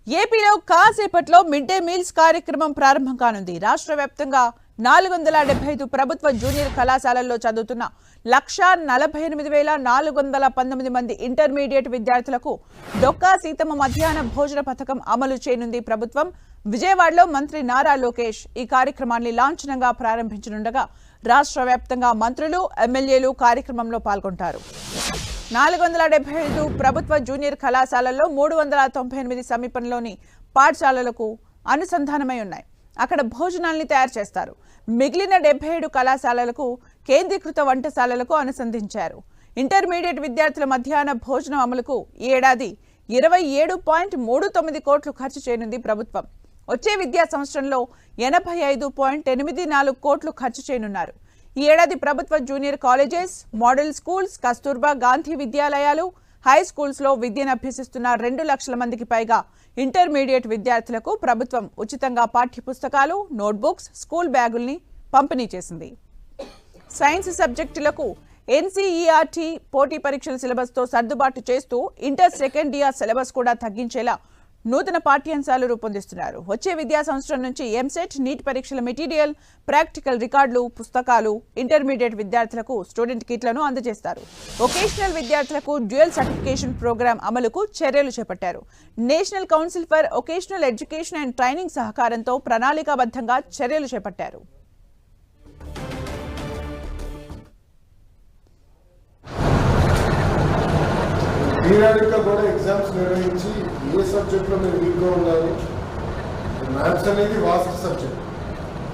ఏపీలో కాసేపట్లో mid day meals కార్యక్రమం ప్రారంభం కానుంది. రాష్ట్ర వ్యాప్తంగా 475 ప్రభుత్వ జూనియర్ కళాశాలల్లో చదువుతున్న 1,48,419 మంది ఇంటర్మీడియట్ విద్యార్థులకు డొక్కా సీతమ్మ మధ్యాహ్న భోజన పథకం అమలు చేయనుంది ప్రభుత్వం. విజయవాడలో మంత్రి నారా లోకేష్ ఈ కార్యక్రమాన్ని లాంఛనంగా ప్రారంభించనుండగా రాష్ట్ర వ్యాప్తంగా మంత్రులు, ఎమ్మెల్యేలు కార్యక్రమంలో పాల్గొంటారు. 475 ప్రభుత్వ జూనియర్ కళాశాలల్లో 398 సమీపంలోని పాఠశాలలకు అనుసంధానమై ఉన్నాయి. అక్కడ భోజనాల్ని తయారు చేస్తారు. మిగిలిన 77 కళాశాలలకు కేంద్రీకృత వంటశాలలకు అనుసంధించారు. ఇంటర్మీడియట్ విద్యార్థుల మధ్యాహ్న భోజనం అమలుకు ఈ ఏడాది 27.39 కోట్లు ఖర్చు చేయనుంది ప్రభుత్వం. వచ్చే విద్యా సంవత్సరంలో 85.84 కోట్లు ఖర్చు చేయనున్నారు. ఈ ఏడాది ప్రభుత్వ junior colleges, model schools, Kasturba Gandhi విద్యాలయాలు, హై స్కూల్స్ లో విద్యను అభ్యసిస్తున్న 2 లక్షల మందికి పైగా ఇంటర్మీడియట్ విద్యార్థులకు ప్రభుత్వం ఉచితంగా పాఠ్య పుస్తకాలు, నోట్బుక్స్, స్కూల్ బ్యాగుల్ని పంపిణీ చేసింది. సైన్స్ సబ్జెక్టులకు ఎన్సీఈఆర్టీ పోటీ పరీక్షల సిలబస్తో సర్దుబాటు చేస్తూ ఇంటర్ సెకండ్ ఇయర్ సిలబస్ కూడా తగ్గించేలా నూతన పాఠ్యాంశాలు రూపొందిస్తున్నారు. వచ్చే విద్యా సంవత్సరం నుంచి ఎంసెట్, నీట్ పరీక్షల మెటీరియల్, ప్రాక్టికల్ రికార్డులు, పుస్తకాలు, ఇంటర్మీడియట్ విద్యార్థులకు స్టూడెంట్ కిట్లను అందజేస్తారు. వొకేషనల్ విద్యార్థులకు డ్యూయల్ సర్టిఫికేషన్ ప్రోగ్రాం అమలుకు చర్యలు చేపట్టారు. National council for vocational education and training సహకారంతో ప్రణాళికాబద్ధంగా చర్యలు చేపట్టారు. పీరియాడిక్గా కూడా ఎగ్జామ్స్ నిర్వహించి ఏ సబ్జెక్ట్లో మీరు వీక్గా ఉన్నారు, మ్యాథ్స్ అనేది వాస్ట్ సబ్జెక్ట్,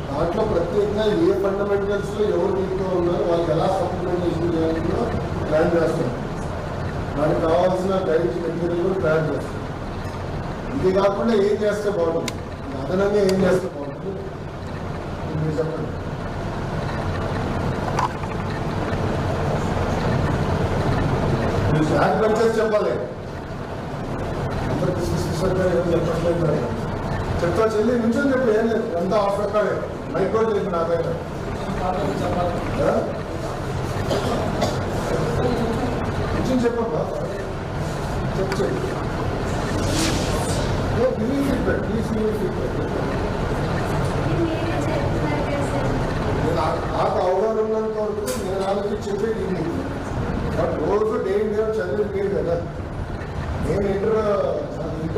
దాంట్లో ప్రత్యేకంగా ఏ ఫండమెంటల్స్లో ఎవరు వీక్గా ఉన్నారు, వాళ్ళకి ఎలా సప్లిమెంటేషన్ చేయాలని కూడా ప్లాన్ చేస్తాం. దానికి కావాల్సిన గైడ్స్ మెటీరియల్ కూడా ప్లాన్ చేస్తాం. ఇది కాకుండా ఏం చేస్తే బాగుంటుంది, అదనంగా ఏం చేస్తే బాగుంటుంది మీరు చెప్పండి. బ్యాక్ బెంచర్స్ చెప్పాలి, అందరికి చెప్పట్లేదు. చెప్తా చెల్లి నుంచొని చెప్పు, ఏం లేదు, అంతా ఆఫ్ రికార్డే, మైక్రో చెప్పి నా దగ్గర నుంచొని చెప్పమ్మా, చెప్పు చెప్పు. Feedback please feedback. నాకు అవగాహన ఉన్నంత వరకు నేను ఆలోచించి చెప్పేది ఇది. బట్ రోజు డే చదివి లేదు కదా. నేను ఇంటర్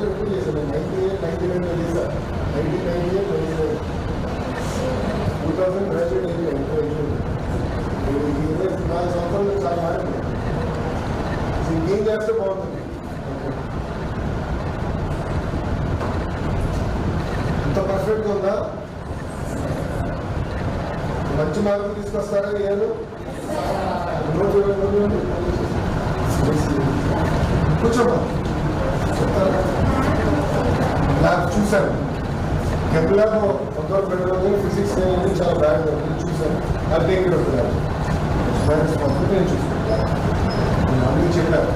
ఎప్పుడు చేశాను, 98 చేశాను, 1998 2000 గ్రాడ్యుయేట్ అయింది. ఇంటర్ 4 సంవత్సరాలు చాలా మారింది. ఇంకేం చేస్తే బాగుంటుంది, ఇంత పర్ఫెక్ట్గా ఉందా, మంచి మార్కులు తీసుకొస్తారా ఏదో కూర్చోమ్మా చెప్తారా. ల్యాబ్ చూశాను, కెప్ ల్యాబ్ కొంతవరకు పెట్టడం, ఫిజిక్స్ చాలా బ్యాడ్ చూశాను. అది టేక్ ఇట్ అవుతుంది, నేను చూసాను, నేను అన్నీ చెప్పాను.